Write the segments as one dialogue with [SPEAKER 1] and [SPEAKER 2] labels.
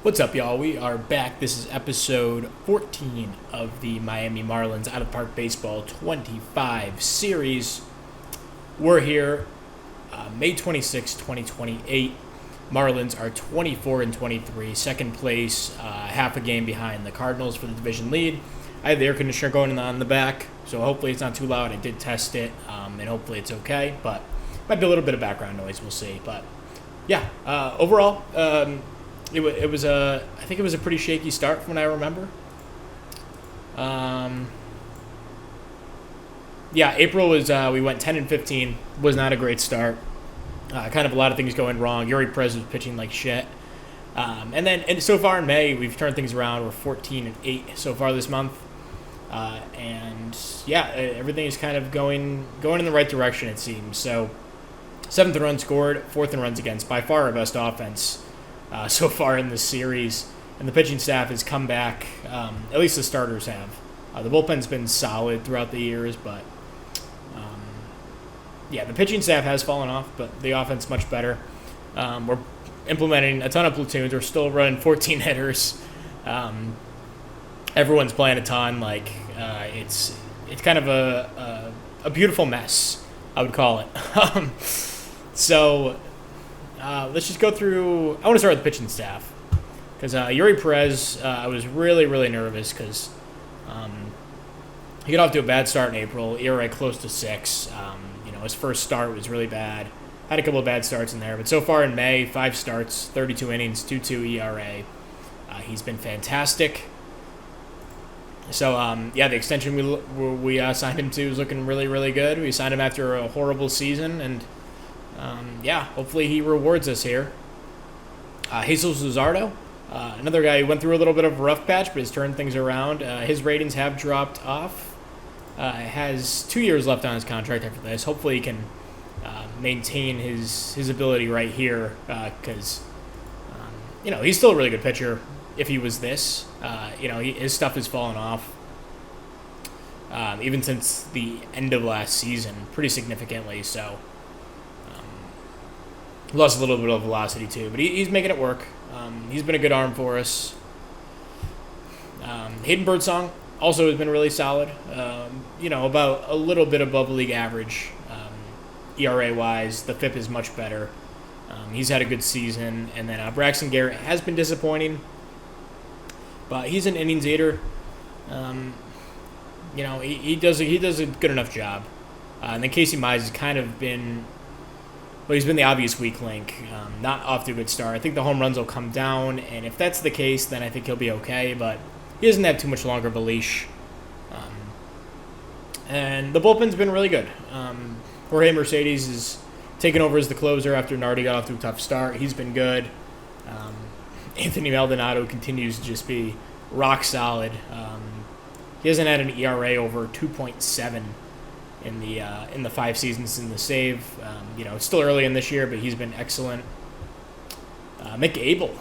[SPEAKER 1] What's up, y'all? We are back. This is episode 14 of the Miami Marlins Out of Park Baseball 25 series. We're here May 26, 2028. Marlins are 24-23, second place, half a game behind the Cardinals for the division lead. I have the air conditioner going on in the back, so hopefully it's not too loud. I did test it, and hopefully it's okay, but might be a little bit of background noise. We'll see. But yeah, overall, It was I think it was a pretty shaky start from what I remember. April was we went 10-15. Was not a great start. Kind of a lot of things going wrong. Yuri Perez was pitching like shit. And so far in May, we've turned things around. We're 14-8 so far this month. Everything is kind of going in the right direction, it seems. So, 7th run scored, 4th in runs against. By far our best offense so far in this series. And the pitching staff has come back. At least the starters have. The bullpen's been solid throughout the years, but the pitching staff has fallen off, but the offense much better. We're implementing a ton of platoons. We're still running 14 hitters. Everyone's playing a ton. It's kind of a beautiful mess, I would call it. Let's just go through. I want to start with the pitching staff because Yuri Perez, I was really, really nervous because he got off to a bad start in April, ERA close to 6. His first start was really bad. Had a couple of bad starts in there, but so far in May, 5 starts, 32 innings, 2.2 ERA. He's been fantastic. So, the extension we signed him to is looking really, really good. We signed him after a horrible season, and hopefully he rewards us here. Jesus Luzardo, another guy who went through a little bit of a rough patch, but has turned things around. His ratings have dropped off. Has 2 years left on his contract after this. Hopefully he can maintain his ability right here because, he's still a really good pitcher if he was this. His stuff has fallen off even since the end of last season pretty significantly, so lost a little bit of velocity too, but he's making it work. He's been a good arm for us. Hayden Birdsong also has been really solid. About a little bit above league average ERA-wise. The FIP is much better. He's had a good season. And then Braxton Garrett has been disappointing, but he's an innings eater. He does a good enough job. And then Casey Mize has kind of been... Well, he's been the obvious weak link, not off to a good start. I think the home runs will come down, and if that's the case, then I think he'll be okay, but he doesn't have too much longer of a leash. And the bullpen's been really good. Jorge Mercedes is taking over as the closer after Nardi got off to a tough start. He's been good. Anthony Maldonado continues to just be rock solid. He hasn't had an ERA over 2.7 in the 5 seasons in the save. It's still early in this year, but he's been excellent. Mick Abel,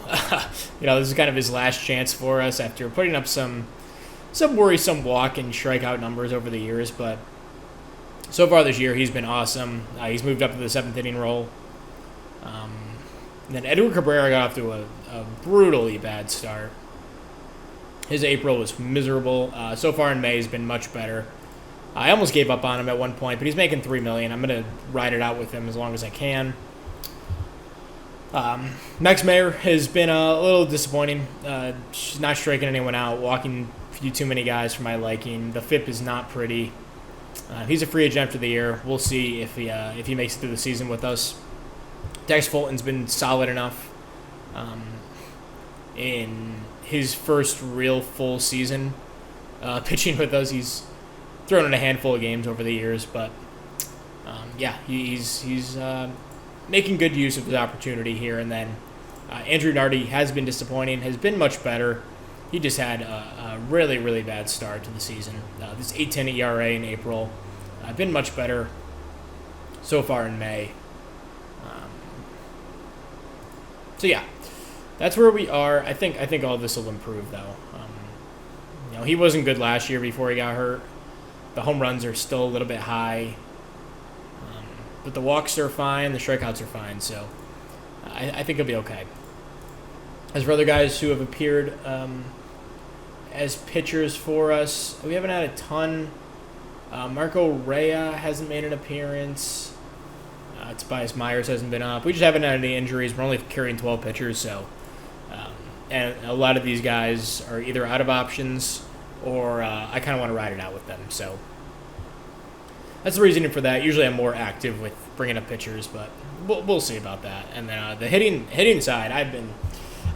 [SPEAKER 1] this is kind of his last chance for us after putting up some worrisome walk and strikeout numbers over the years, but so far this year he's been awesome. He's moved up to the 7th inning role. And then Edward Cabrera got off to a brutally bad start. His April was miserable. So far in May has been much better. I almost gave up on him at one point, but he's making $3 million. I'm going to ride it out with him as long as I can. Max Mayer has been a little disappointing. She's not striking anyone out, walking a few too many guys for my liking. The FIP is not pretty. He's a free agent after the year. We'll see if he makes it through the season with us. Dex Fulton's been solid enough in his first real full season pitching with us. He's thrown in a handful of games over the years, but he's making good use of his opportunity here. And then Andrew Nardi has been disappointing, has been much better. He just had a really, really bad start to the season. This 8.10 ERA in April, been much better so far in May. That's where we are. I think all this will improve though. He wasn't good last year before he got hurt. The home runs are still a little bit high. But the walks are fine, the strikeouts are fine, so I think he'll be okay. As for other guys who have appeared as pitchers for us, we haven't had a ton. Marco Rea hasn't made an appearance. Tobias Myers hasn't been up. We just haven't had any injuries. We're only carrying 12 pitchers, so and a lot of these guys are either out of options or I kind of want to ride it out with them. So that's the reasoning for that. Usually I'm more active with bringing up pitchers, but we'll see about that. And then the hitting side, I've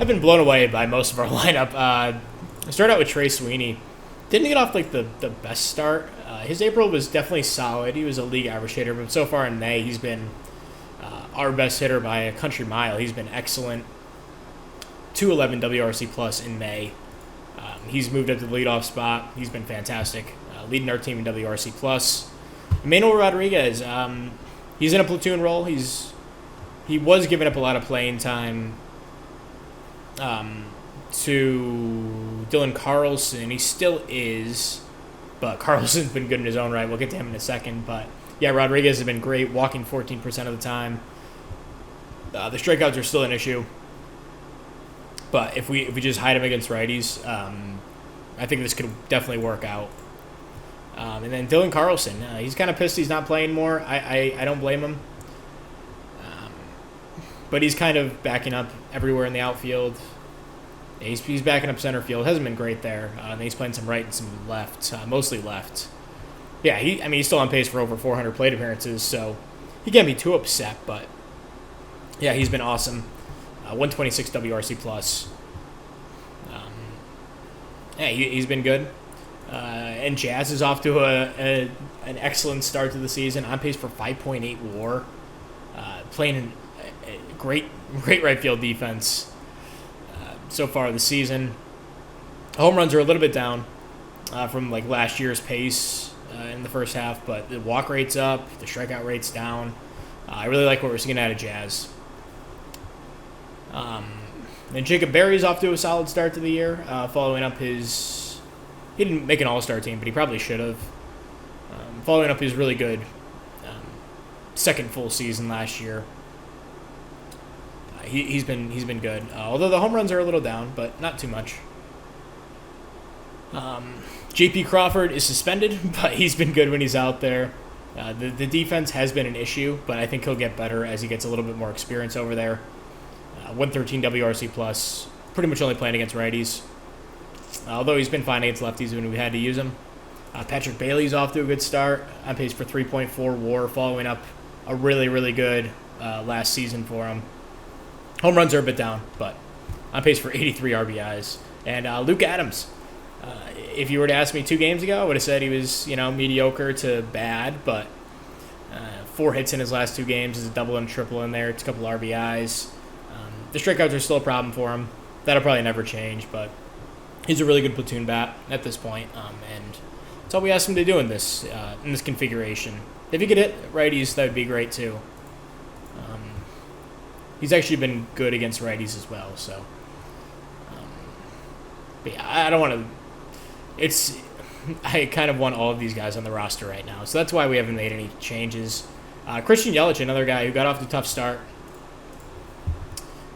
[SPEAKER 1] been blown away by most of our lineup. I started out with Trey Sweeney. Didn't get off like the best start. His April was definitely solid. He was a league average hitter, but so far in May he's been our best hitter by a country mile. He's been excellent. 211 WRC plus in May. He's moved up to the leadoff spot. He's been fantastic, leading our team in WRC plus. Manuel Rodriguez, he's in a platoon role. He was giving up a lot of playing time to Dylan Carlson. He still is, but Carlson's been good in his own right. We'll get to him in a second. But yeah, Rodriguez has been great, walking 14% of the time. The strikeouts are still an issue, but if we just hide him against righties, I think this could definitely work out. And then Dylan Carlson, he's kind of pissed he's not playing more. I don't blame him. But he's kind of backing up everywhere in the outfield. He's backing up center field. Hasn't been great there. And he's playing some right and some left, mostly left. Yeah, he's still on pace for over 400 plate appearances, so he can't be too upset. But yeah, he's been awesome. 126 WRC plus. Yeah, he's been good. And Jazz is off to an excellent start to the season. On pace for 5.8 WAR. Playing a great right field defense so far this season. Home runs are a little bit down from like last year's pace in the first half, but the walk rate's up, the strikeout rate's down. I really like what we're seeing out of Jazz. And Jacob Berry's off to a solid start to the year, following up his... He didn't make an all-star team, but he probably should have. Following up his really good second full season last year. He's been good. Although the home runs are a little down, but not too much. J.P. Crawford is suspended, but he's been good when he's out there. The defense has been an issue, but I think he'll get better as he gets a little bit more experience over there. 113 WRC plus, pretty much only playing against righties. Although he's been fine against lefties when we had to use him. Patrick Bailey's off to a good start. On pace for 3.4 WAR, following up a really good last season for him. Home runs are a bit down, but on pace for 83 RBIs. And Luke Adams, if you were to ask me 2 games ago, I would have said he was mediocre to bad, but 4 hits in his last 2 games, is a double and a triple in there. It's a couple RBIs. The strikeouts are still a problem for him. That'll probably never change, but he's a really good platoon bat at this point, and that's all we asked him to do in this configuration. If he could hit righties, that would be great too. He's actually been good against righties as well, so. But yeah, I don't want to. I kind of want all of these guys on the roster right now, so that's why we haven't made any changes. Christian Yelich, another guy who got off to a tough start.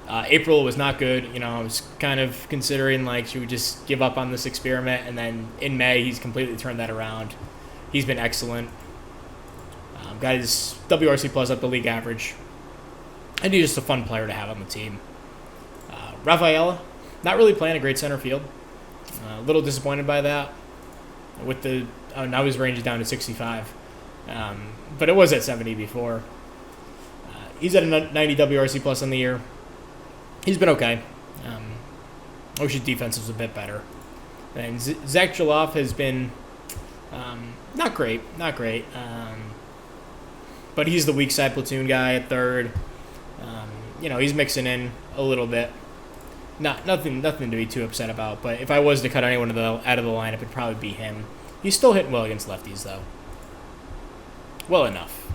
[SPEAKER 1] April was not good. I was kind of considering, should we just give up on this experiment? And then in May, he's completely turned that around. He's been excellent. Got his WRC plus up the league average. And he's just a fun player to have on the team. Rafaela, not really playing a great center field. A little disappointed by that. With now his range is down to 65. But it was at 70 before. He's at a 90 WRC plus on the year. He's been okay. I wish his defense was a bit better. And Zach Jaloff has been not great. But he's the weak side platoon guy at third. He's mixing in a little bit. Nothing to be too upset about. But if I was to cut anyone out of the lineup, it'd probably be him. He's still hitting well against lefties, though. Well enough.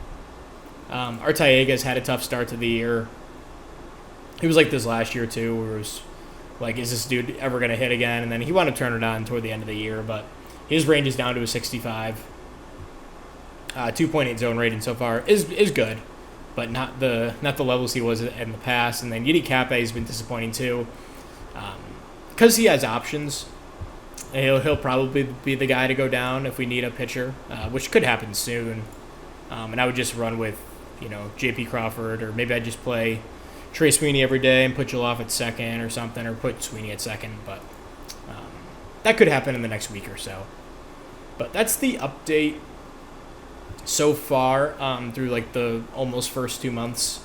[SPEAKER 1] Artiega's had a tough start to the year. He was like this last year, too, where it was like, is this dude ever going to hit again? And then he wanted to turn it on toward the end of the year, but his range is down to a 65. 2.8 zone rating so far is good, but not the levels he was in the past. And then Yiddy Cape has been disappointing, too. Because he has options, he'll probably be the guy to go down if we need a pitcher, which could happen soon. And I would just run with, J.P. Crawford, or maybe I'd just play Trey Sweeney every day and put Joel off at second or something, or put Sweeney at second. But that could happen in the next week or so. But that's the update so far through like the almost first 2 months.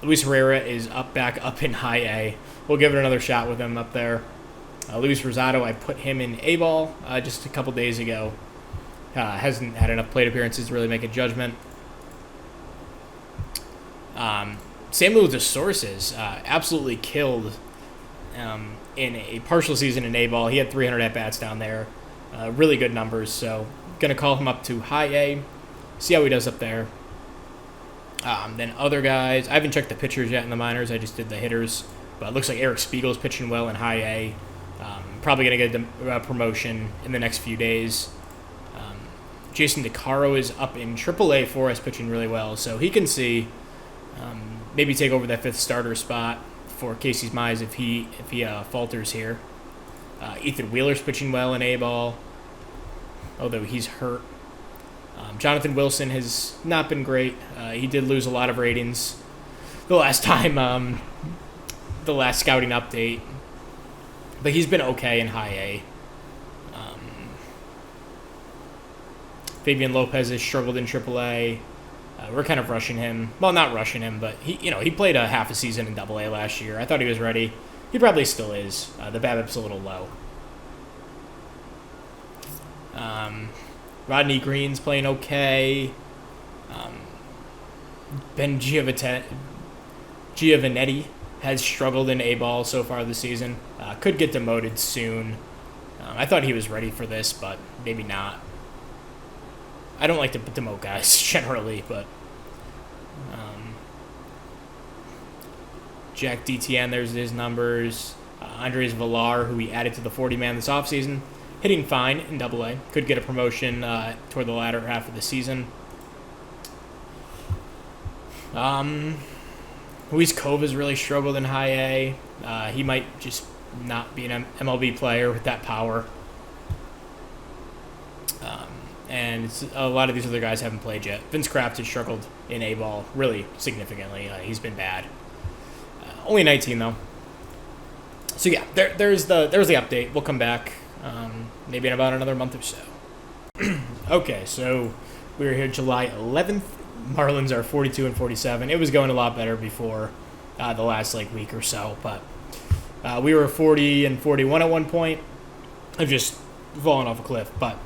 [SPEAKER 1] Luis Herrera is back up in high A. We'll give it another shot with him up there. Luis Rosado, I put him in A-ball just a couple days ago. Hasn't had enough plate appearances to really make a judgment. Samuel DeSources absolutely killed in a partial season in A-ball. He had 300 at-bats down there. Really good numbers, so going to call him up to high A, see how he does up there. Then other guys, I haven't checked the pitchers yet in the minors. I just did the hitters. But it looks like Eric Spiegel's pitching well in high A. Probably going to get a promotion in the next few days. Jason DeCaro is up in AAA for us, pitching really well. So he can see maybe take over that fifth starter spot for Casey Mize if he falters here. Ethan Wheeler's pitching well in A-ball, although he's hurt. Jonathan Wilson has not been great. He did lose a lot of ratings the last time, the last scouting update. But he's been okay in high A. Fabian Lopez has struggled in AAA. We're kind of rushing him. Well, not rushing him, but he played a half a season in AA last year. I thought he was ready. He probably still is. The BABIP's a little low. Rodney Green's playing okay. Ben Giovanetti has struggled in A-ball so far this season. Could get demoted soon. I thought he was ready for this, but maybe not. I don't like to demote guys generally, but Jack DTN, there's his numbers. Andres Villar, who we added to the 40-man this offseason, hitting fine in AA. Could get a promotion toward the latter half of the season. Luis Cove has really struggled in high A. He might just not be an MLB player with that power. And a lot of these other guys haven't played yet. Vince Kraft has struggled in A-ball really significantly. He's been bad. Only 19 though. So yeah, there's the update. We'll come back maybe in about another month or so. Okay, so we're here July 11th. Marlins are 42 and 47. It was going a lot better before the last week or so, but we were 40 and 41 at one point. I've just fallen off a cliff, but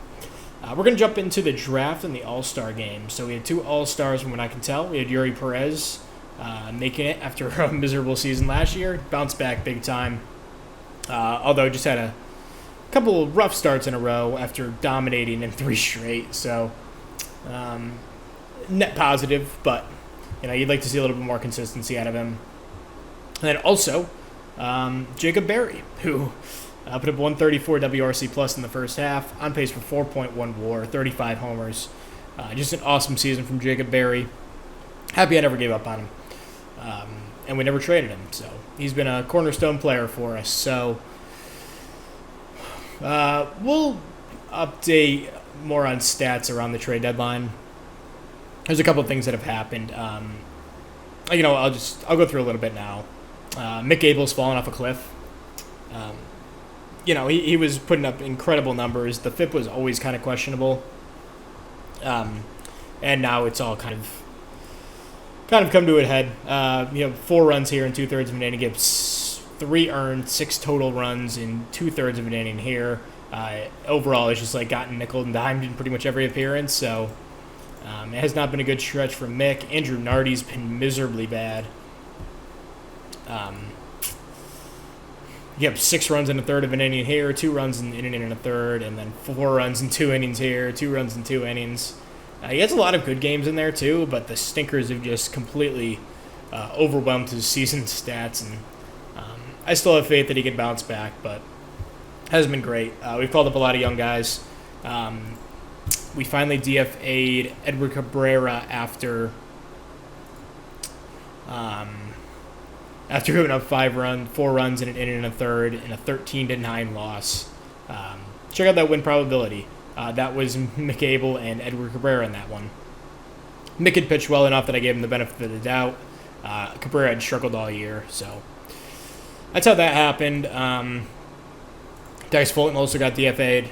[SPEAKER 1] we're going to jump into the draft and the All-Star game. So we had 2 All-Stars from what I can tell. We had Yuri Perez making it after a miserable season last year. Bounced back big time, although just had a couple of rough starts in a row after dominating in 3 straight. So net positive, but you'd like to see a little bit more consistency out of him. And then also Jacob Berry, who put up 134 WRC plus in the first half, on pace for 4.1 WAR, 35 homers. Just an awesome season from Jacob Berry. Happy I never gave up on him, and we never traded him. So he's been a cornerstone player for us. So we'll update more on stats around the trade deadline. There's a couple of things that have happened. I'll go through a little bit now. Mick Abel's fallen off a cliff. He was putting up incredible numbers. The FIP was always kind of questionable. And now it's all kind of come to a head. 4 runs here in 2/3 of an inning, gives 3 earned, 6 total runs in 2/3 of an inning here. Overall, it's just gotten nickel and dimed in pretty much every appearance. So it has not been a good stretch for Mick. Andrew Nardi's been miserably bad. You have 6 runs in a third of an inning here, 2 runs in an inning and a third, and then 4 runs in 2 innings here, 2 runs in 2 innings. He has a lot of good games in there too, but the stinkers have just completely overwhelmed his season stats, and I still have faith that he can bounce back, but hasn't been great. We've called up a lot of young guys. We finally DFA'd Edward Cabrera after after giving up 4 runs in an inning and a third in a 13-9 loss. Check out that win probability. That was McAble and Edward Cabrera in that one. Mick had pitched well enough that I gave him the benefit of the doubt. Cabrera had struggled all year, so that's how that happened. Dice Fulton also got DFA'd.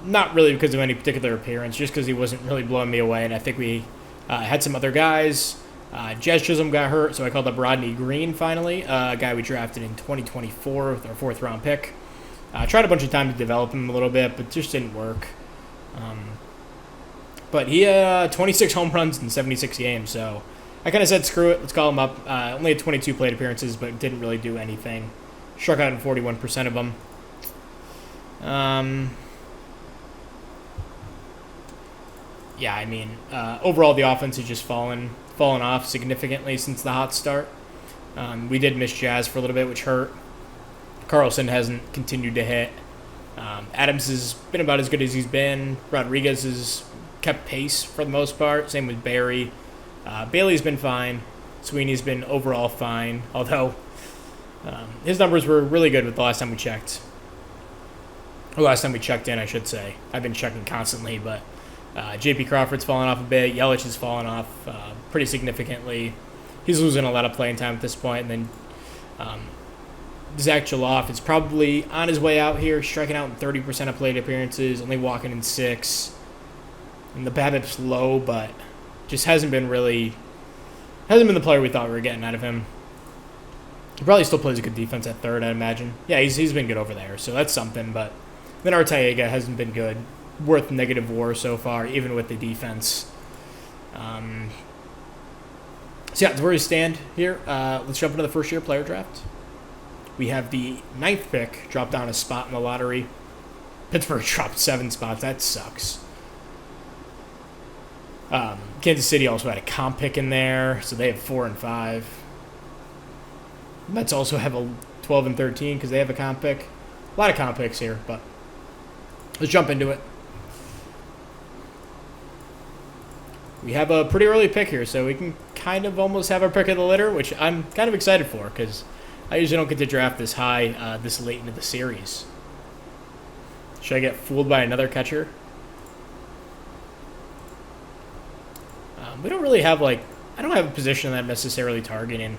[SPEAKER 1] Not really because of any particular appearance, just because he wasn't really blowing me away, and I think we had some other guys. Jazz Chisholm got hurt, so I called up Rodney Green finally, a guy we drafted in 2024 with our 4th-round pick. Tried a bunch of time to develop him a little bit, but just didn't work. But he had 26 home runs in 76 games, so I kind of said, screw it, let's call him up. Only had 22 plate appearances, but didn't really do anything. Struck out in 41% of them. Yeah, I mean, overall the offense has just fallen off significantly since the hot start. We did miss Jazz for a little bit, which hurt. Carlson hasn't continued to hit. Adams has been about as good as he's been. Rodriguez has kept pace for the most part. Same with Barry. Bailey's been fine. Sweeney's been overall fine, although his numbers were really good with the last time we checked. Or last time we checked in, I should say. I've been checking constantly, but J.P. Crawford's fallen off a bit. Yelich has fallen off pretty significantly. He's losing a lot of playing time at this point. And then Zach Jaloff is probably on his way out here, striking out in 30% of plate appearances, only walking in 6. And the BABIP's low, but just hasn't been the player we thought we were getting out of him. He probably still plays a good defense at third, I'd imagine. Yeah, he's been good over there, so that's something. But then Arteaga hasn't been good. Worth negative WAR so far, even with the defense. So yeah, that's where we stand here. Let's jump into the first-year player draft. We have the 9th pick, dropped down a spot in the lottery. Pittsburgh dropped 7 spots. That sucks. Kansas City also had a comp pick in there, so they have 4 and 5. Mets also have a 12 and 13 because they have a comp pick. A lot of comp picks here, but let's jump into it. We have a pretty early pick here, so we can kind of almost have our pick of the litter, which I'm kind of excited for because I usually don't get to draft this high this late into the series. Should I get fooled by another catcher? We don't really have, I don't have a position that I'm necessarily targeting.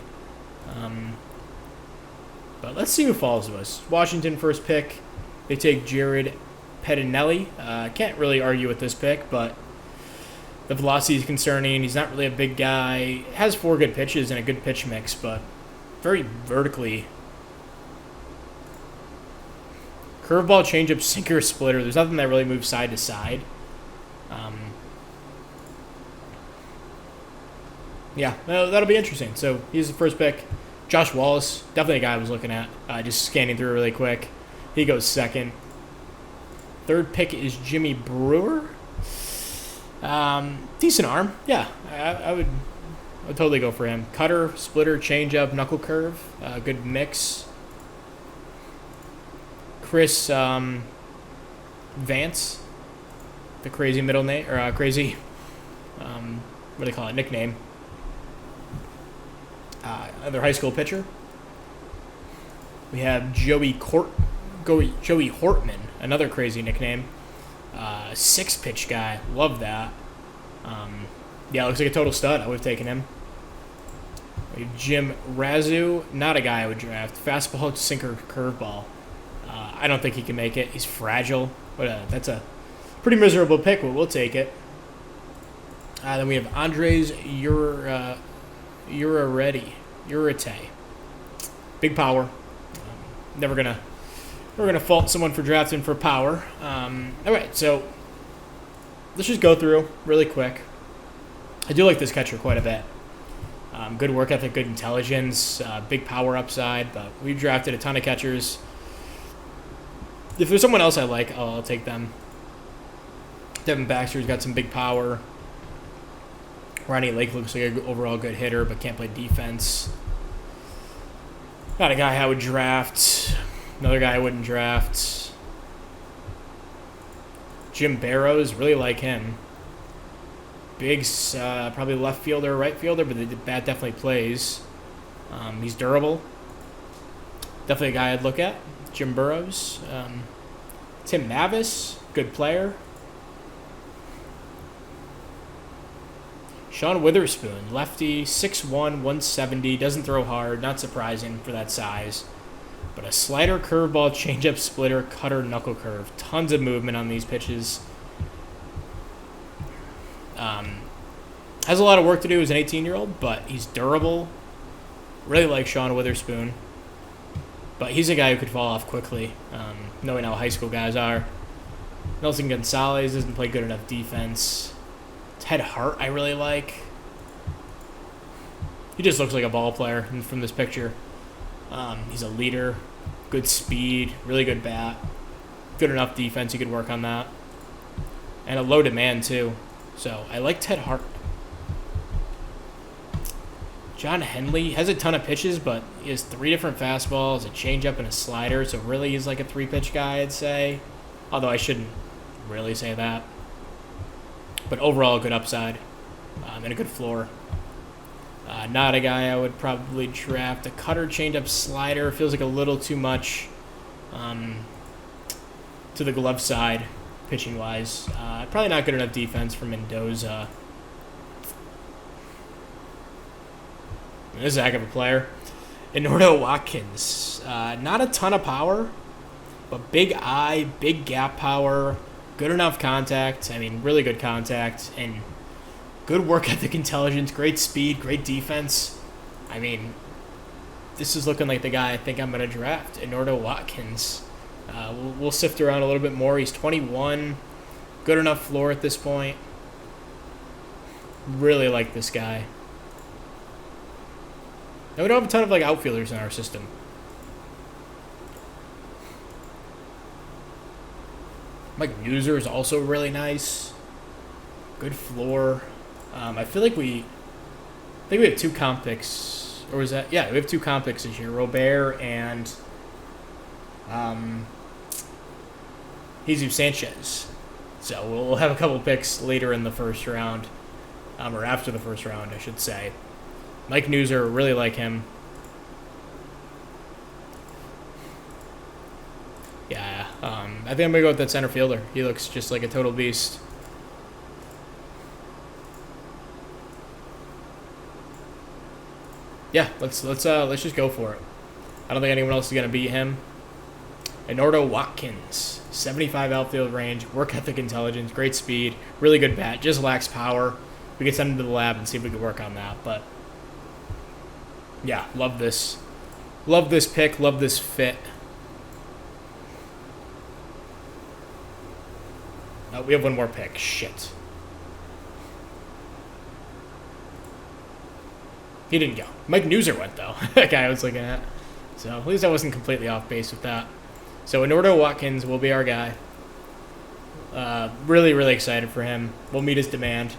[SPEAKER 1] But let's see who falls to us. Washington first pick. They take Jared Pettinelli. Can't really argue with this pick, but the velocity is concerning. He's not really a big guy. Has 4 good pitches and a good pitch mix, but very vertically. Curveball, changeup, sinker, splitter. There's nothing that really moves side to side. Yeah, that'll be interesting. So he's the first pick. Josh Wallace, definitely a guy I was looking at. Just scanning through really quick. He goes second. Third pick is Jimmy Brewer. Decent arm. Yeah, I would totally go for him. Cutter, splitter, changeup, knuckle curve. Good mix. Chris Vance, the crazy middle name, or crazy, what do they call it, nickname. Another high school pitcher. We have Joey Hortman, another crazy nickname. 6-pitch guy. Love that. Yeah, looks like a total stud. I would have taken him. We have Jim Razoo, not a guy I would draft. Fastball, sinker, curveball. I don't think he can make it. He's fragile. But that's a pretty miserable pick, but we'll take it. Then we have Andres Urete. Big power. Never gonna fault someone for drafting for power. All right, so let's just go through really quick. I do like this catcher quite a bit. Good work ethic, good intelligence, big power upside. But we've drafted a ton of catchers. If there's someone else I like, I'll take them. Devin Baxter's got some big power. Ronnie Lake looks like an overall good hitter, but can't play defense. Not a guy I would draft. Another guy I wouldn't draft. Jim Barrows, really like him. Biggs, probably left fielder, right fielder, but the bat definitely plays. He's durable. Definitely a guy I'd look at. Jim Burrows. Tim Mavis, good player. Sean Witherspoon, lefty, 6'1", 170, doesn't throw hard, not surprising for that size. But a slider, curveball, changeup, splitter, cutter, knuckle curve. Tons of movement on these pitches. Has a lot of work to do as an 18-year-old, but he's durable. Really like Sean Witherspoon. But he's a guy who could fall off quickly, knowing how high school guys are. Nelson Gonzalez doesn't play good enough defense. Ted Hart I really like. He just looks like a ball player from this picture. He's a leader, good speed, really good bat. Good enough defense, you could work on that. And a low demand too. So I like Ted Hart. John Henley has a ton of pitches, but he has 3 different fastballs, a changeup, and a slider. So really he's like a 3-pitch guy, I'd say. Although I shouldn't really say that. But overall, a good upside and a good floor. Not a guy I would probably draft. A cutter, changeup, slider feels like a little too much to the glove side, pitching-wise. Probably not good enough defense for Mendoza. This is a heck of a player. Eduardo Watkins. Not a ton of power, but big eye, big gap power, good enough contact. I mean, really good contact, and good work ethic, intelligence, great speed, great defense. I mean, this is looking like the guy I think I'm going to draft, Eduardo Watkins. We'll sift around a little bit more. He's 21, good enough floor at this point. Really like this guy. And we don't have a ton of outfielders in our system. Mike Neuser is also really nice. Good floor. I feel like we have 2 comp picks. Or was that? Yeah, we have 2 comp picks this year. Robert and Jesus Sanchez. So we'll have a couple picks later in the first round. Or after the first round, I should say. Mike Neuser, really like him. Yeah, I think I'm going to go with that center fielder. He looks just like a total beast. Yeah, let's just go for it. I don't think anyone else is going to beat him. Eduardo Watkins, 75 outfield range, work ethic, intelligence, great speed, really good bat, just lacks power. We could send him to the lab and see if we could work on that, but yeah, love this. Love this pick, love this fit. Oh, we have one more pick. Shit. He didn't go. Mike Neuser went, though. That guy I was looking at. So at least I wasn't completely off base with that. So Eduardo Watkins will be our guy. Really, really excited for him. We'll meet his demand.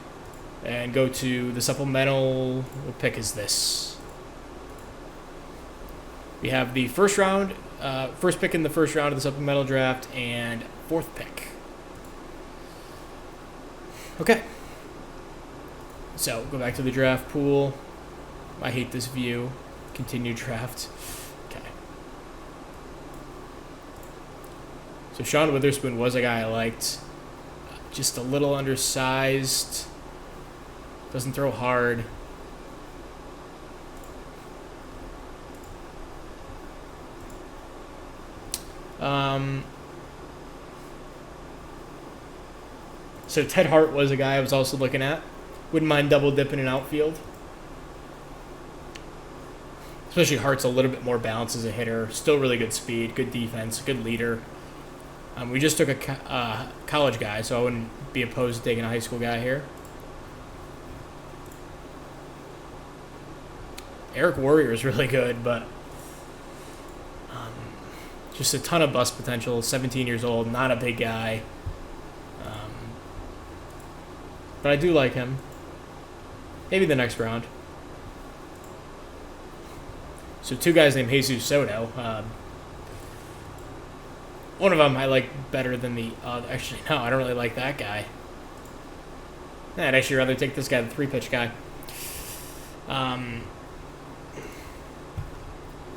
[SPEAKER 1] And go to the supplemental. What pick is this? We have the first round, first pick in the first round of the supplemental draft, and 4th pick. Okay. So, go back to the draft pool. I hate this view. Continue draft. Okay. So, Sean Witherspoon was a guy I liked. Just a little undersized. Doesn't throw hard. So Ted Hart was a guy I was also looking at. Wouldn't mind double dipping in outfield. Especially Hart's a little bit more balanced as a hitter. Still really good speed, good defense, good leader. We just took a college guy, so I wouldn't be opposed to taking a high school guy here. Eric Warrior is really good, but just a ton of bust potential. 17 years old, not a big guy. But I do like him. Maybe the next round. So 2 guys named Jesus Soto. One of them I like better than the other. Actually, no, I don't really like that guy. I'd actually rather take this guy, the 3-pitch guy.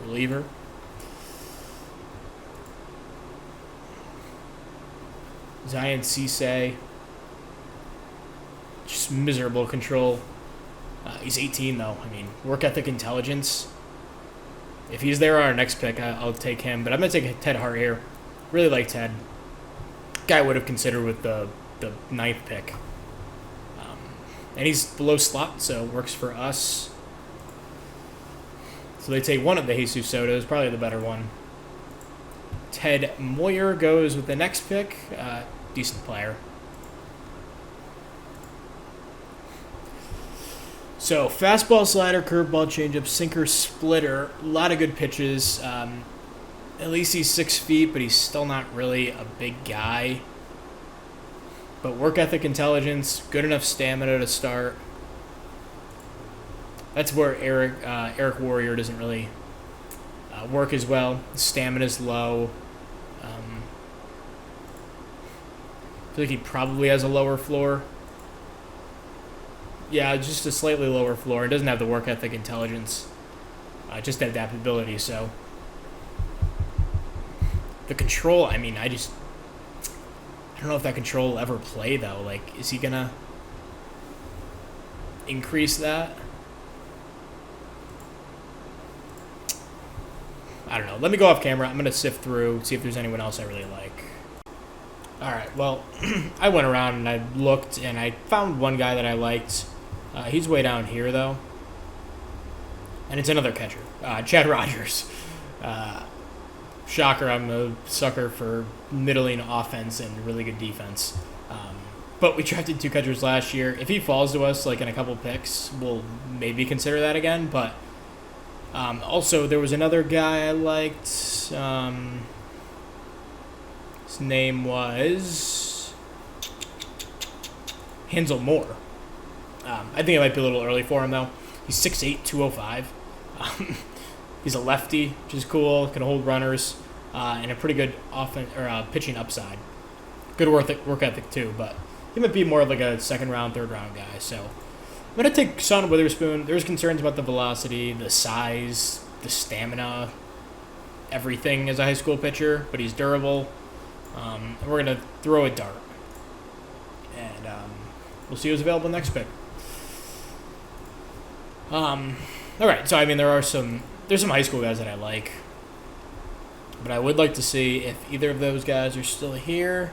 [SPEAKER 1] reliever. Zion Cisse, just miserable control. He's 18 though. I mean, work ethic, intelligence. If he's there on our next pick, I'll take him. But I'm gonna take Ted Hart here. Really like Ted. Guy I would have considered with the 9th pick. And he's below slot, so works for us. So they take one of the Jesus Sotos, probably the better one. Ted Moyer goes with the next pick. Decent player. So fastball, slider, curveball, changeup, sinker, splitter. A lot of good pitches. At least he's 6 feet, but he's still not really a big guy. But work ethic, intelligence, good enough stamina to start. That's where Eric Warrior doesn't really work as well. Stamina's low. I feel like he probably has a lower floor. Yeah, just a slightly lower floor. It doesn't have the work ethic, intelligence, just adaptability. So the control, I mean, I don't know if that control will ever play though. Like, is he gonna increase that? I don't know. Let me go off camera. I'm gonna sift through, see if there's anyone else I really like. All right. Well, I went around and I looked and I found one guy that I liked. He's way down here though, and it's another catcher, Chad Rogers. Shocker, I'm a sucker for middling offense and really good defense. But we drafted 2 catchers last year. If he falls to us like in a couple picks, we'll maybe consider that again. But also, there was another guy I liked. His name was Hansel Moore. I think it might be a little early for him, though. He's 6'8", 205. He's a lefty, which is cool. Can hold runners, and a pretty good pitching upside. Good work ethic, too, but he might be more of like a second-round, third-round guy. So I'm going to take Sean Witherspoon. There's concerns about the velocity, the size, the stamina, everything as a high school pitcher, but he's durable. And we're going to throw a dart. And we'll see who's available next pick. All right, so I mean there's some high school guys that I like, but I would like to see if either of those guys are still here.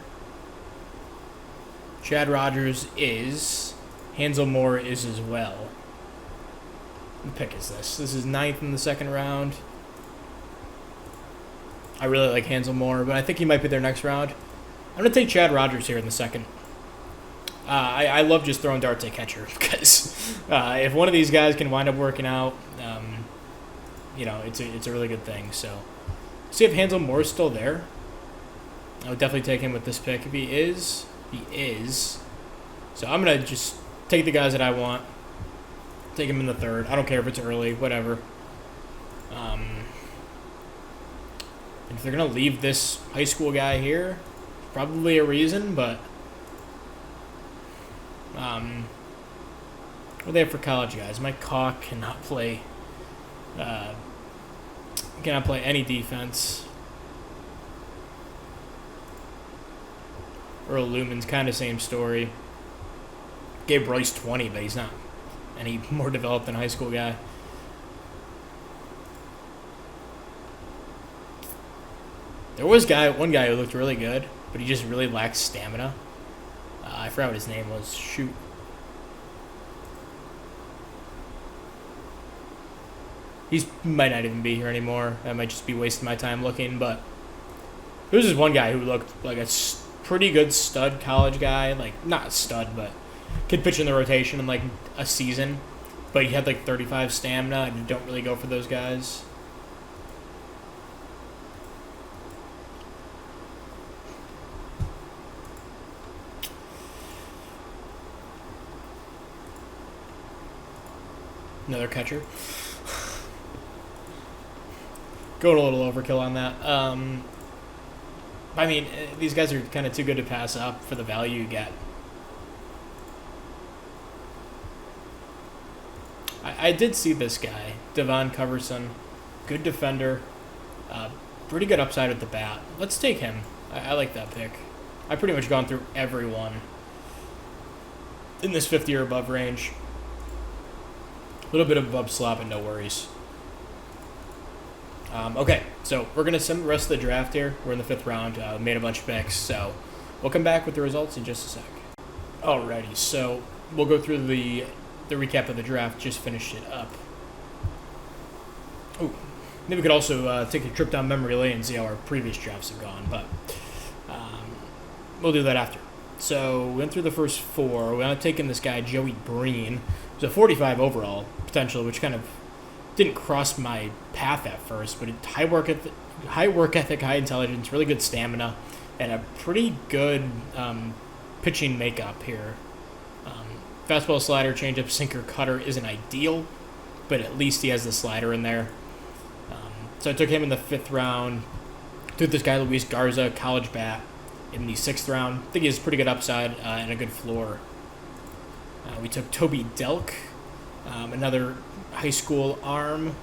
[SPEAKER 1] Chad Rogers is. Hansel Moore is as well. What pick is this? This is 9th in the second round. I really like Hansel Moore, but I think he might be their next round. I'm going to take Chad Rogers here in the second. I love just throwing darts at catcher because if one of these guys can wind up working out, it's a really good thing. So, see if Hansel Moore is still there. I would definitely take him with this pick. If he is, he is. So I'm going to just take the guys that I want. Take him in the third. I don't care if it's early, whatever. And if they're going to leave this high school guy here, probably a reason, but what do they have for college guys? Mike Koch cannot play any defense. Earl Lumen's kind of same story. Gave Bryce 20, but he's not any more developed than a high school guy. There was one guy who looked really good, but he just really lacked stamina. I forgot what his name was. Shoot. He might not even be here anymore. I might just be wasting my time looking, but there was this one guy who looked like a pretty good stud college guy. Like, not stud, but could pitch in the rotation in like a season. But he had like 35 stamina, and you don't really go for those guys. Another catcher. Going a little overkill on that. I mean, these guys are kind of too good to pass up for the value you get. I did see this guy, Devon Coverson good defender, pretty good upside with the bat. Let's take him. I like that pick. I've pretty much gone through everyone in this 50 or above range. A little bit of above slop and no worries. Okay, so we're going to send the rest of the draft here. We're in the 5th round. Made a bunch of picks, so we'll come back with the results in just a sec. Alrighty, so we'll go through the recap of the draft. Just finished it up. Ooh, maybe we could also take a trip down memory lane and see how our previous drafts have gone, but we'll do that after. So we went through the first 4. We ended up taking this guy, Joey Breen. It was a 45 overall potential, which kind of didn't cross my path at first, but high work ethic, high intelligence, really good stamina, and a pretty good pitching makeup here. Fastball, slider, changeup, sinker, cutter isn't ideal, but at least he has the slider in there. So I took him in the 5th round. Took this guy, Luis Garza, college bat, in the 6th round. I think he has pretty good upside and a good floor. We took Toby Delk, another high school arm.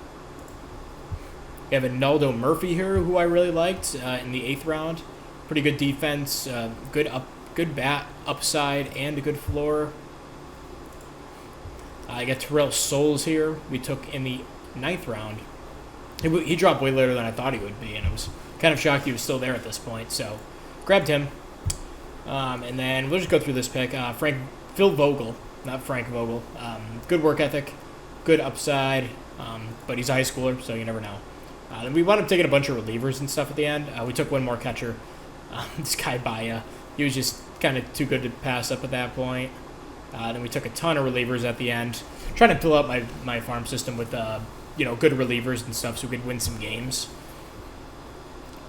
[SPEAKER 1] We have Naldo Murphy here, who I really liked in the 8th round. Pretty good defense, good bat upside, and a good floor. I got Terrell Souls here. We took in the 9th round. He dropped way later than I thought he would be, and I was kind of shocked he was still there at this point. So grabbed him, and then we'll just go through this pick. Phil Vogel, not Frank Vogel. Good work ethic, good upside, but he's a high schooler, so you never know. Then we wound up taking a bunch of relievers and stuff at the end. We took one more catcher, this guy Baya. He was just kind of too good to pass up at that point. Then we took a ton of relievers at the end, trying to fill out my farm system with good relievers and stuff so we could win some games.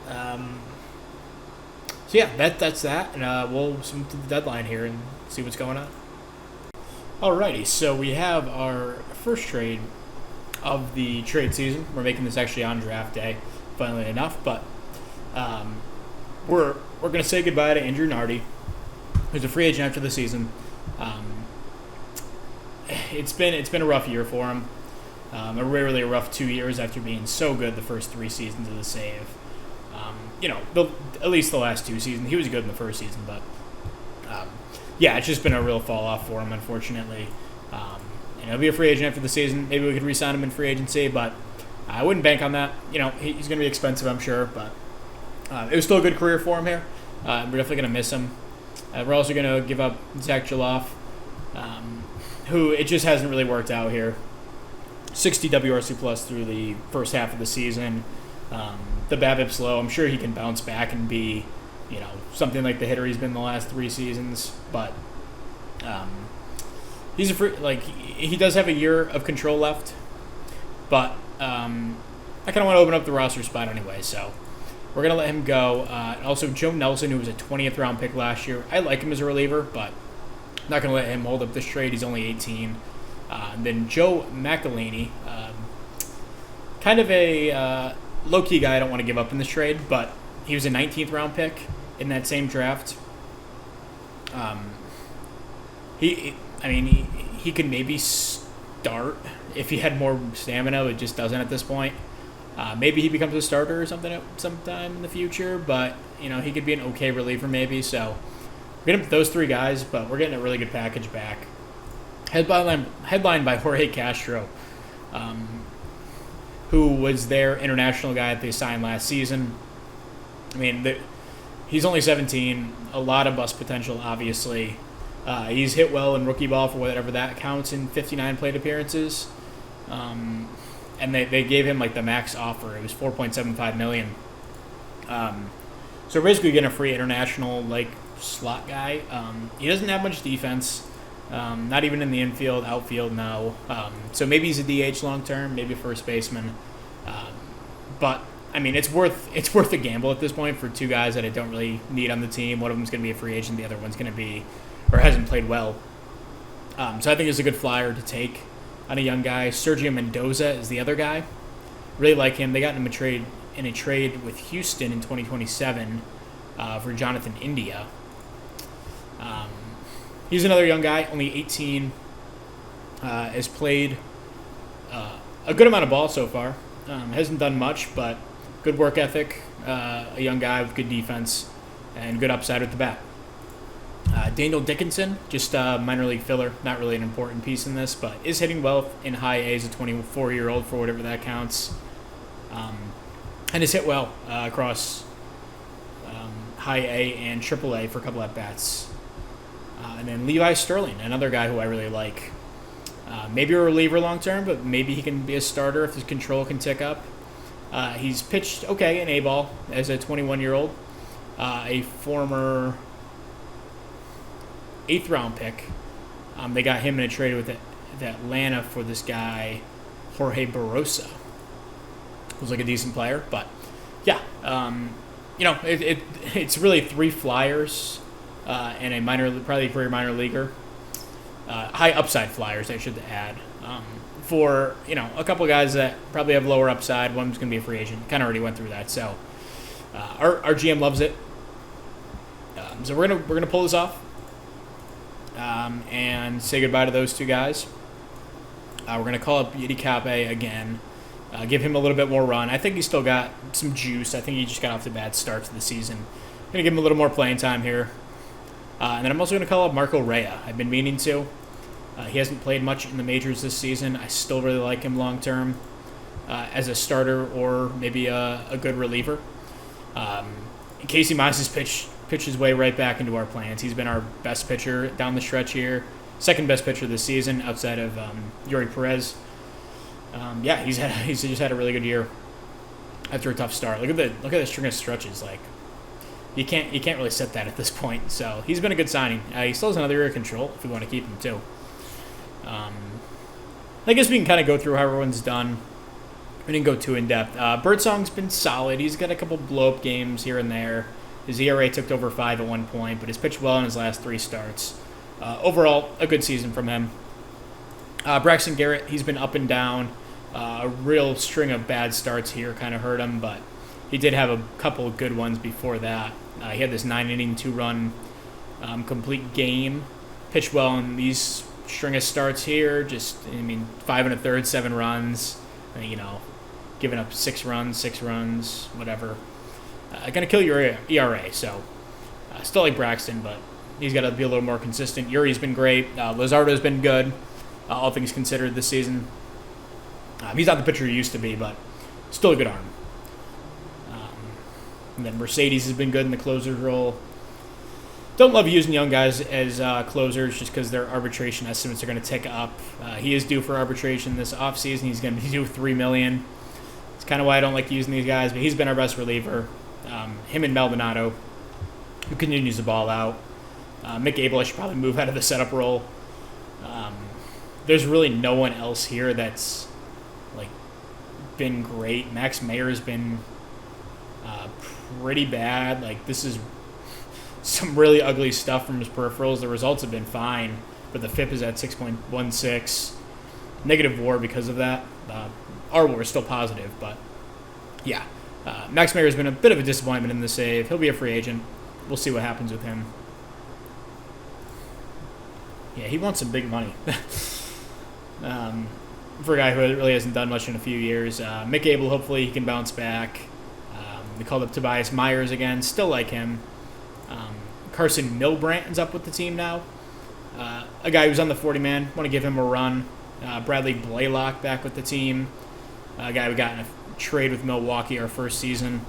[SPEAKER 1] So yeah, that's that, and we'll swim to the deadline here and see what's going on. Alrighty, so we have our first trade of the trade season. We're making this actually on draft day, funnily enough, but we're going to say goodbye to Andrew Nardi, who's a free agent after the season. It's been a rough year for him. A really rough 2 years after being so good the first 3 seasons of the save. At least the last 2 seasons. He was good in the first season, but it's just been a real fall off for him, unfortunately. He'll be a free agent after the season. Maybe we could re-sign him in free agency, but I wouldn't bank on that. He's going to be expensive, I'm sure, but it was still a good career for him here. We're definitely going to miss him. We're also going to give up Zach Jaloff, who it just hasn't really worked out here. 60 WRC plus through the first half of the season. The BABIP's low. I'm sure he can bounce back and be, something like the hitter he's been the last 3 seasons. But he's he does have a year of control left. But I kind of want to open up the roster spot anyway, so we're gonna let him go. Also, Joe Nelson, who was a 20th round pick last year. I like him as a reliever, but I'm not gonna let him hold up this trade. He's only 18. And then Joe McElhaney, kind of a low-key guy I don't want to give up in this trade, but he was a 19th round pick in that same draft. He could maybe start if he had more stamina. It just doesn't at this point. Maybe he becomes a starter or something at sometime in the future, but he could be an okay reliever maybe. So we're getting those 3 guys, but we're getting a really good package back. Headlined by Jorge Castro, who was their international guy that they signed last season. He's only 17, a lot of bust potential, obviously. He's hit well in rookie ball for whatever that counts in 59 plate appearances. And they gave him the max offer. It was $4.75 million. So basically getting a free international slot guy. He doesn't have much defense. Not even in the infield, outfield, no. So maybe he's a DH long term, maybe a first baseman. But it's worth a gamble at this point for 2 guys that I don't really need on the team. One of them's going to be a free agent, the other one's going to be, or hasn't played well. So I think it's a good flyer to take on a young guy. Sergio Mendoza is the other guy. Really like him. They got him in a trade with Houston in 2027 for Jonathan India. He's another young guy, only 18, has played a good amount of ball so far. Hasn't done much, but good work ethic. A young guy with good defense and good upside with the bat. Daniel Dickinson, just a minor league filler, not really an important piece in this, but is hitting well in high A as a 24-year-old for whatever that counts. And has hit well across high A and triple A for a couple at bats. And then Levi Sterling, another guy who I really like. Maybe a reliever long term, but maybe he can be a starter if his control can tick up. He's pitched okay in A-ball as a 21-year-old. A former 8th round pick. They got him in a trade with Atlanta for this guy, Jorge Barrosa. Was like a decent player, but yeah, it's really 3 flyers and a probably a career minor leaguer. High upside flyers, I should add. For a couple guys that probably have lower upside. One's going to be a free agent. Kind of already went through that. So our GM loves it. So we're gonna pull this off and say goodbye to those 2 guys. We're gonna call up Yidi Cape again. Give him a little bit more run. I think he's still got some juice. I think he just got off to a bad start to the season. I'm going to give him a little more playing time here. And then I'm also going to call up Marco Rhea. I've been meaning to. He hasn't played much in the majors this season. I still really like him long term as a starter or maybe a good reliever. Casey Mize has pitched his way right back into our plans. He's been our best pitcher down the stretch here. Second best pitcher this season outside of Yuri Perez. He's just had a really good year after a tough start. Look at the string of stretches. Like you can't really set that at this point. So he's been a good signing. He still has another year of control if we want to keep him too. I guess we can kind of go through how everyone's done. We didn't go too in depth. Birdsong's been solid. He's got a couple blow up games here and there. His ERA ticked over 5 at one point, but he's pitched well in his last 3 starts. Overall, a good season from him. Braxton Garrett, he's been up and down. A real string of bad starts here kind of hurt him, but he did have a couple of good ones before that. He had this 9-inning, 2-run complete game. Pitched well in these string of starts here. 5 1/3, 7 runs. Giving up 6 runs, whatever. Going to kill your ERA, so still like Braxton, but he's got to be a little more consistent. Yuri's been great. Luzardo's been good. All things considered this season. He's not the pitcher he used to be, but still a good arm. And then Mercedes has been good in the closer's role. Don't love using young guys as closers just because their arbitration estimates are going to tick up. He is due for arbitration this offseason. He's going to be due $3 million. It's kind of why I don't like using these guys, but he's been our best reliever. Him and Maldonado, who continues the ball out. Mick Abel, I should probably move out of the setup role. There's really no one else here that's been great. Max Mayer's been pretty bad. This is some really ugly stuff from his peripherals. The results have been fine, but the FIP is at 6.16. Negative WAR because of that. Our WAR is still positive, but yeah. Max Mayer's been a bit of a disappointment in the save. He'll be a free agent. We'll see what happens with him. Yeah, he wants some big money. For a guy who really hasn't done much in a few years. Mick Abel, hopefully he can bounce back. We called up Tobias Myers again. Still like him. Carson Milbranton's up with the team now. A guy who's on the 40-man. Want to give him a run. Bradley Blaylock back with the team. A guy we got in a trade with Milwaukee our first season.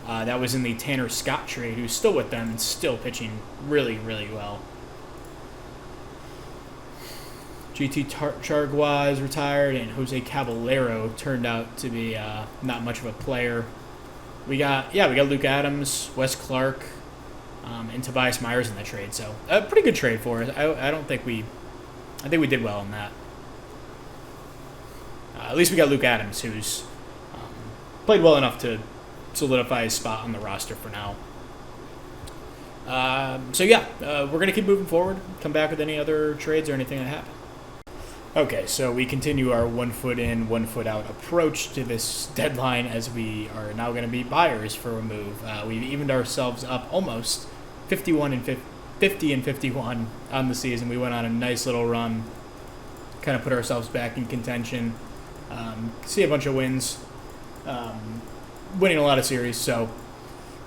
[SPEAKER 1] That was in the Tanner Scott trade, who's still with them and still pitching really, really well. GT Chargois is retired, and Jose Caballero turned out to be not much of a player. We got Luke Adams, Wes Clark, and Tobias Myers in that trade. So a pretty good trade for us. I think we did well in that. At least we got Luke Adams, who's played well enough to solidify his spot on the roster for now. We're going to keep moving forward. Come back with any other trades or anything that happen. Okay, so we continue our 1 foot in, 1 foot out approach to this deadline as we are now going to be buyers for a move. We've evened ourselves up almost 50 and 51 on the season. We went on a nice little run, kind of put ourselves back in contention. See a bunch of wins, winning a lot of series. So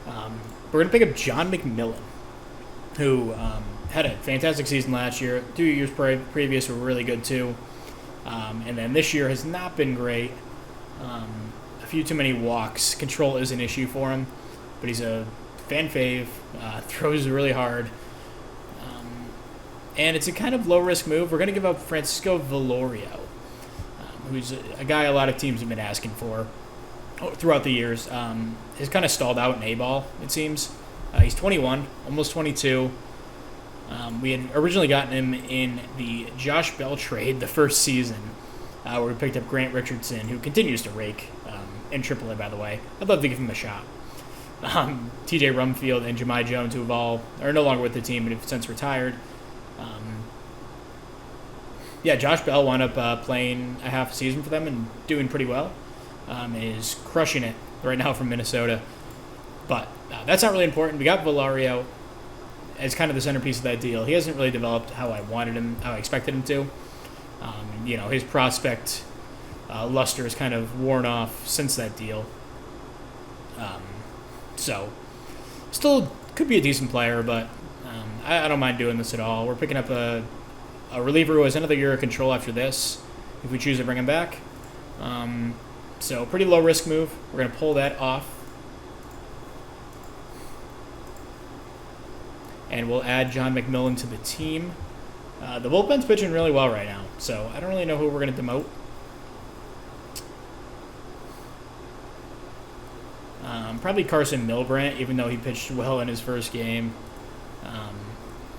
[SPEAKER 1] we're going to pick up John McMillan, who had a fantastic season last year. 2 years previous were really good too. And then this year has not been great. A few too many walks. Control is an issue for him, but he's a fan fave, throws really hard. And it's a kind of low-risk move. We're going to give up Francisco Velorio, who's a guy a lot of teams have been asking for throughout the years. He's kind of stalled out in A-ball, it seems. He's 21, almost 22. We had originally gotten him in the Josh Bell trade the first season, where we picked up Grant Richardson, who continues to rake in AAA, by the way. I'd love to give him a shot. TJ Rumfield and Jahmai Jones, who are no longer with the team and have since retired. Josh Bell wound up playing a half a season for them and doing pretty well. Is crushing it right now from Minnesota. But that's not really important. We got Velorio as kind of the centerpiece of that deal. He hasn't really developed how I expected him to. His prospect luster has kind of worn off since that deal. So, still could be a decent player, but I don't mind doing this at all. We're picking up a reliever who has another year of control after this, if we choose to bring him back. So, pretty low-risk move. We're going to pull that off. And we'll add John McMillan to the team. The bullpen's pitching really well right now, so I don't really know who we're going to demote. Probably Carson Milbrandt, even though he pitched well in his first game.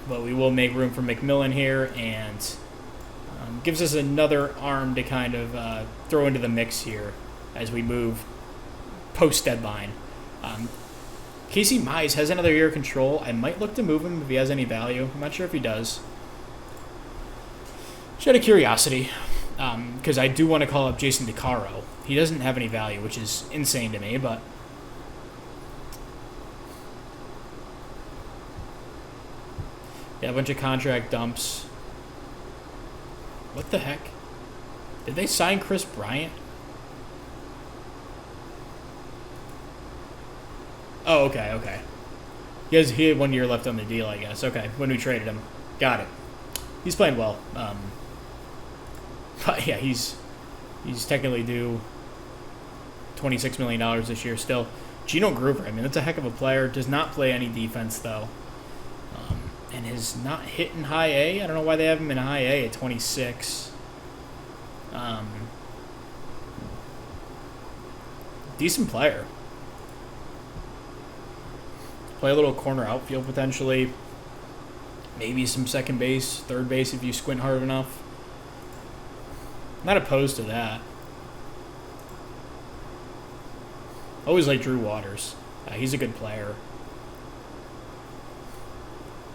[SPEAKER 1] But we will make room for McMillan here, and gives us another arm to kind of throw into the mix here as we move post-deadline. Casey Mize has another year of control. I might look to move him if he has any value. I'm not sure if he does. Just out of curiosity, because I do want to call up Jason DeCaro. He doesn't have any value, which is insane to me, but... a bunch of contract dumps. What the heck? Did they sign Chris Bryant? Oh, okay. He had 1 year left on the deal, I guess. Okay, when we traded him. Got it. He's playing well. But yeah, he's technically due $26 million this year still. Gino Gruber, that's a heck of a player. Does not play any defense, though. And is not hit in high A. I don't know why they have him in high A at 26. Decent player. Play a little corner outfield potentially. Maybe some second base, third base if you squint hard enough. Not opposed to that. Always like Drew Waters. He's a good player.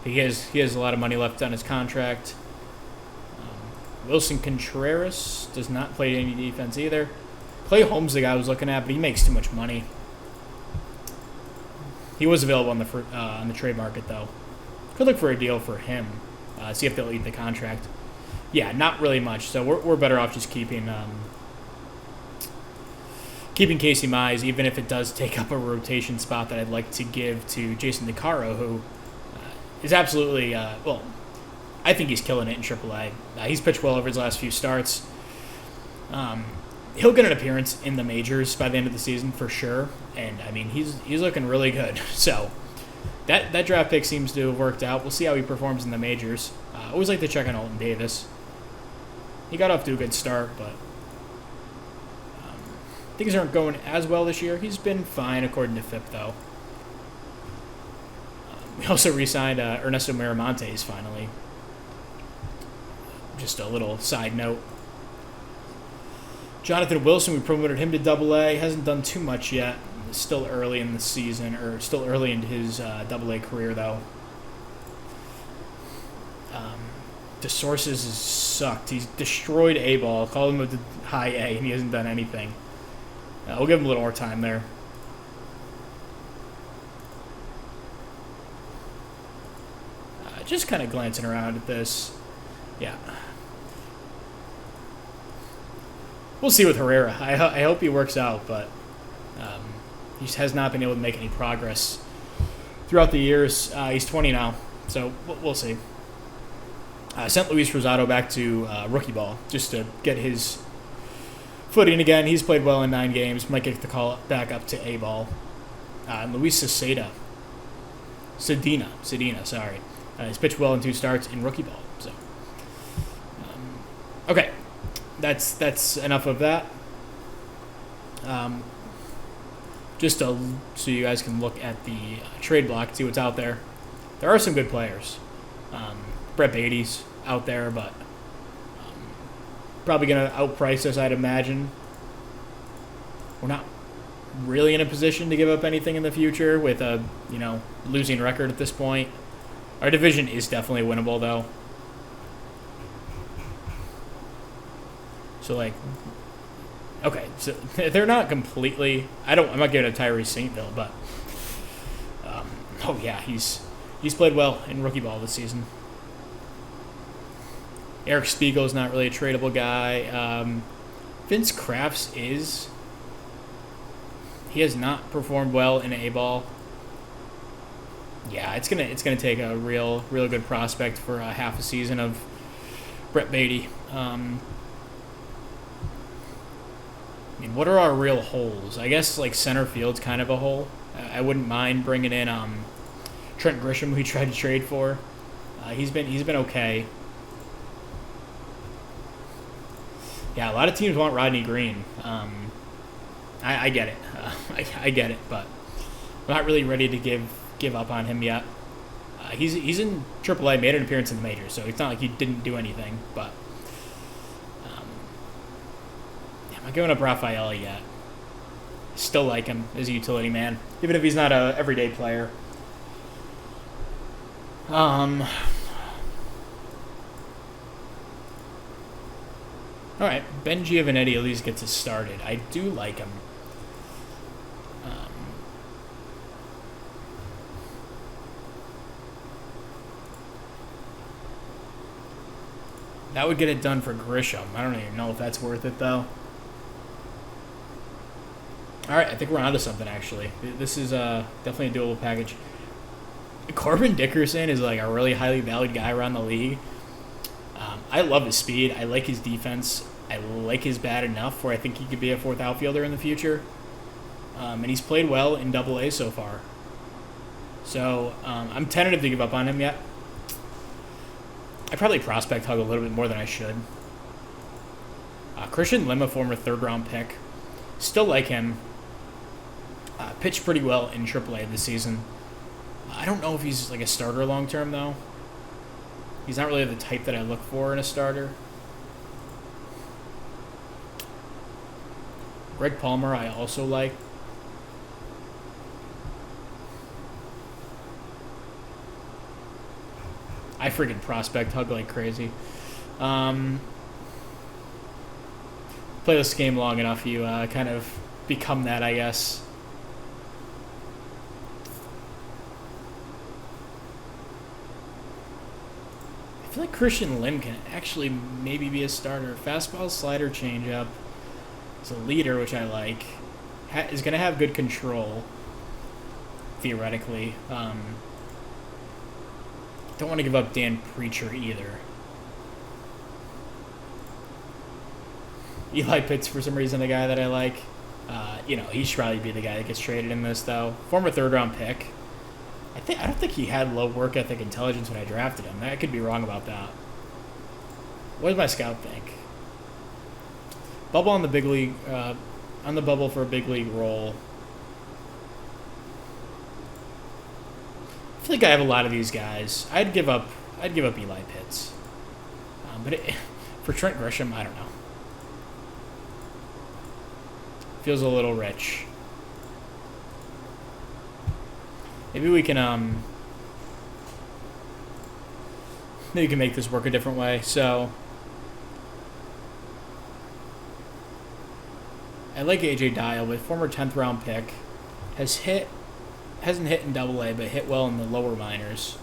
[SPEAKER 1] He has a lot of money left on his contract. Wilson Contreras does not play any defense either. Clay Holmes, the guy I was looking at, but he makes too much money. He was available on the trade market, though. Could look for a deal for him. See if they'll eat the contract. Yeah, not really much. So we're better off just keeping Casey Mize, even if it does take up a rotation spot that I'd like to give to Jason DeCaro, who is absolutely, I think he's killing it in AAA. He's pitched well over his last few starts. He'll get an appearance in the majors by the end of the season for sure. And, he's looking really good. So that draft pick seems to have worked out. We'll see how he performs in the majors. I always like to check on Alton Davis. He got off to a good start, but things aren't going as well this year. He's been fine according to FIP, though. We also re-signed Ernesto Miramontes finally. Just a little side note. Jonathan Wilson, we promoted him to AA. Hasn't done too much yet. Still early in the season, or still early into his AA career, though. DeSources has sucked. He's destroyed A-ball. Called him a high A, and he hasn't done anything. We'll give him a little more time there. Just kind of glancing around at this. Yeah. we'll see with Herrera. I hope he works out, but he just has not been able to make any progress throughout the years. He's 20 now, so we'll see. Sent Luis Rosado back to rookie ball just to get his footing again. He's played well in 9 games. Might get the call back up to A ball. And Luis Cedina, sorry. He's pitched well in 2 starts in rookie ball. So, okay, that's enough of that. Just so you guys can look at the trade block, see what's out there. There are some good players. Brett Beatty's out there, but probably going to outprice us, I'd imagine. We're not really in a position to give up anything in the future with a losing record at this point. Our division is definitely winnable, though. So, okay, so they're not completely. I'm not giving it to Tyrese Saintville, but yeah, he's played well in rookie ball this season. Eric Spiegel's not really a tradable guy. Vince Krafts is. He has not performed well in A ball. Yeah, it's gonna take a real good prospect for half a season of Brett Beatty. What are our real holes? I guess center field's kind of a hole. I wouldn't mind bringing in Trent Grisham, who we tried to trade for. He's been okay. Yeah, a lot of teams want Rodney Green. I get it. I get it, but I'm not really ready to give up on him yet. He's in AAA, made an appearance in the majors, so it's not like he didn't do anything. But I'm not giving up Rafael yet. Still like him as a utility man, even if he's not a everyday player. All right, Ben Giovannetti at least gets us started. I do like him. That would get it done for Grisham. I don't even know if that's worth it, though. All right, I think we're onto something, actually. This is definitely a doable package. Corbin Dickerson is a really highly valued guy around the league. I love his speed. I like his defense. I like his bat enough where I think he could be a 4th outfielder in the future. And he's played well in AA so far. So I'm tentative to give up on him yet. I probably prospect hug a little bit more than I should. Christian Lim, a former 3rd-round pick. Still like him. Pitched pretty well in AAA this season. I don't know if he's a starter long-term, though. He's not really the type that I look for in a starter. Greg Palmer, I also like. I freaking prospect hug like crazy. Play this game long enough, you kind of become that, I guess. I feel like Christian Lim can actually maybe be a starter. Fastball, slider, changeup. He's a leader, which I like. Is going to have good control, theoretically. Don't want to give up Dan Preacher either. Eli Pitts, for some reason, a guy that I like. He should probably be the guy that gets traded in this, though. Former 3rd-round pick. I don't think he had low work ethic intelligence when I drafted him. I could be wrong about that. What does my scout think? Bubble on the big league, on the bubble for a big league role. I feel like I have a lot of these guys. I'd give up Eli Pitts, for Trent Grisham, I don't know. Feels a little rich. Maybe we can make this work a different way. So I like AJ Dial, but former 10th round pick, hasn't hit in AA, but hit well in the lower minors.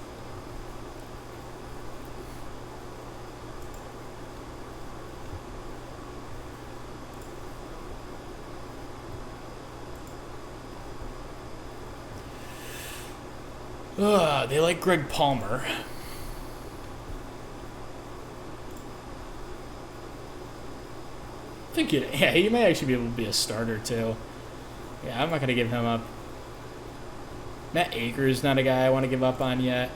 [SPEAKER 1] They like Greg Palmer. I think he may actually be able to be a starter too. Yeah, I'm not gonna give him up. Matt Akers, not a guy I want to give up on yet.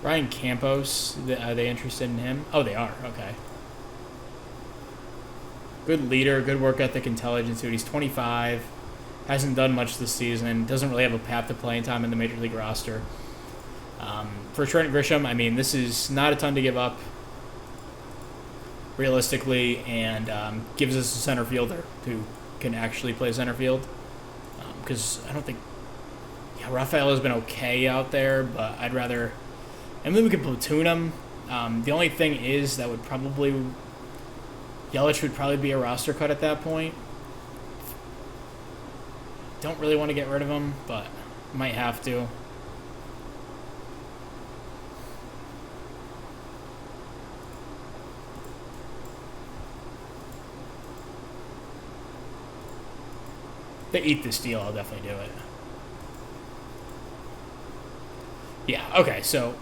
[SPEAKER 1] Ryan Campos, are they interested in him? Oh, they are. Okay. Good leader, good work ethic, intelligence. Dude, he's 25. Hasn't done much this season. Doesn't really have a path to playing time in the Major League roster. For Trent Grisham, I mean, this is not a ton to give up, realistically, and gives us a center fielder who can actually play center field. Because I don't think... Yeah, Rafael has been okay out there, but I'd rather... And then we could platoon him. The only thing is that would probably... Yelich would probably be a roster cut at that point. Don't really want to get rid of him, but might have to. If they eat this deal, I'll definitely do it. Yeah, okay, so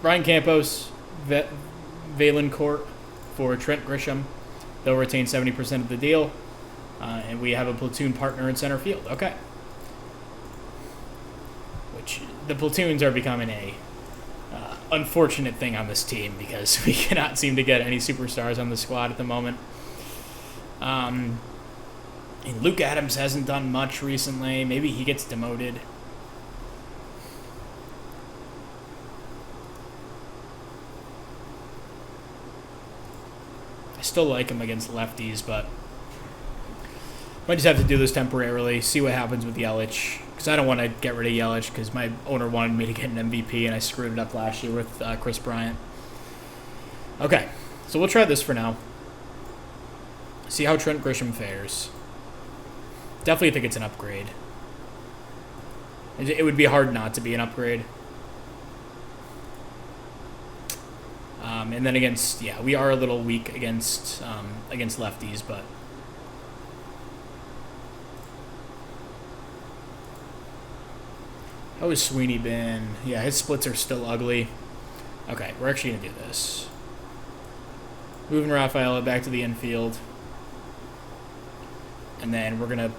[SPEAKER 1] Ryan Campos, Valencourt for Trent Grisham. They'll retain 70% of the deal. And we have a platoon partner in center field. Okay. Which, the platoons are becoming a unfortunate thing on this team because we cannot seem to get any superstars on the squad at the moment. And Luke Adams hasn't done much recently. Maybe he gets demoted. I still like him against lefties, but might just have to do this temporarily, see what happens with Yelich. Because I don't want to get rid of Yelich because my owner wanted me to get an MVP, and I screwed it up last year with Chris Bryant. Okay, so we'll try this for now. See how Trent Grisham fares. Definitely think it's an upgrade. It would be hard not to be an upgrade. And then against, yeah, we are a little weak against lefties, but how has Sweeney been? Yeah, his splits are still ugly. Okay, we're actually going to do this. Moving Rafaela back to the infield. And then we're going to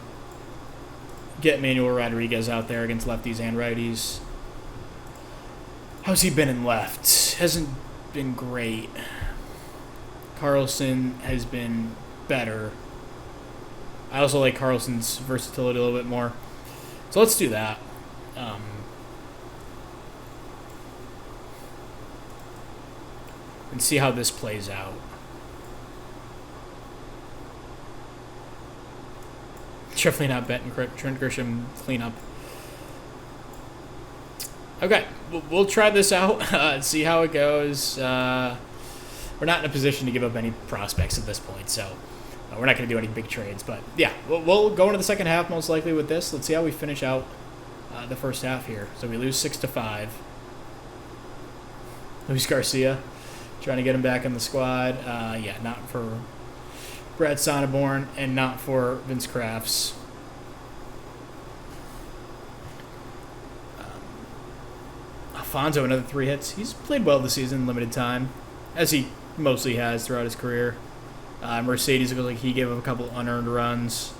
[SPEAKER 1] get Manuel Rodriguez out there against lefties and righties. How's he been in left? Hasn't been great. Carlson has been better. I also like Carlson's versatility a little bit more. So let's do that. And see how this plays out. Definitely not betting Trent Grisham cleanup. Okay, we'll try this out, see how it goes. We're not in a position to give up any prospects at this point, so we're not going to do any big trades. But yeah, we'll go into the second half most likely with this. Let's see how we finish out the first half here. So we lose 6-5. Luis Garcia, trying to get him back in the squad. Yeah, not for Brad Sonneborn and not for Vince Crafts. Alfonso, another 3 hits. He's played well this season, limited time, as he mostly has throughout his career. Mercedes, it looks like he gave up a couple unearned runs.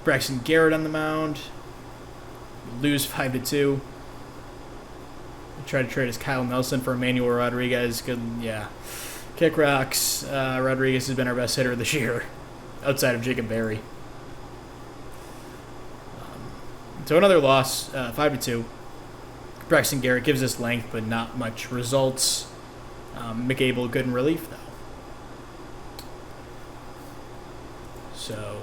[SPEAKER 1] Braxton Garrett on the mound. Lose 5-2. Try to trade as Kyle Nelson for Emmanuel Rodriguez. Good, yeah. Kick rocks. Rodriguez has been our best hitter this year, outside of Jacob Berry. So another loss, 5-2. Braxton Garrett gives us length, but not much results. McAble good in relief, though. So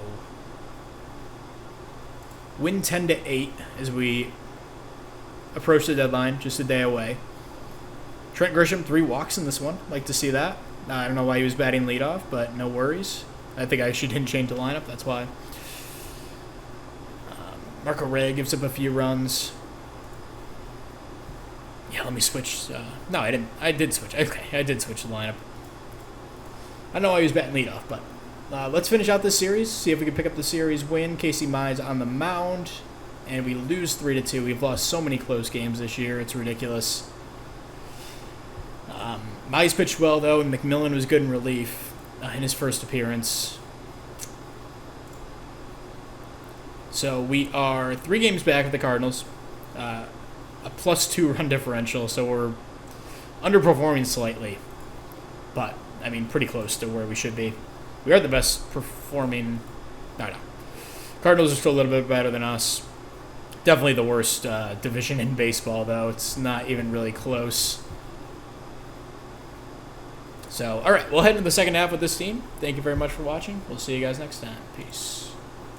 [SPEAKER 1] win 10-8 as we approach the deadline, just a day away. Trent Grisham, 3 walks in this one. Like to see that. I don't know why he was batting leadoff, but no worries. I think I actually didn't change the lineup. That's why. Marco Ray gives up a few runs. Yeah, let me switch. No, I didn't. I did switch. Okay, I did switch the lineup. I don't know why he was batting leadoff, but let's finish out this series. See if we can pick up the series win. Casey Mize on the mound. and we lose 3-2. We've lost so many close games this year. It's ridiculous. Mize pitched well, though, and McMillan was good in relief in his first appearance. So we are 3 games back at the Cardinals. A +2 run differential, so we're underperforming slightly. But, I mean, pretty close to where we should be. We are the best performing... No. Cardinals are still a little bit better than us. Definitely the worst division in baseball, though. It's not even really close. So, all right, we'll head into the second half with this team. Thank you very much for watching. We'll see you guys next time. Peace.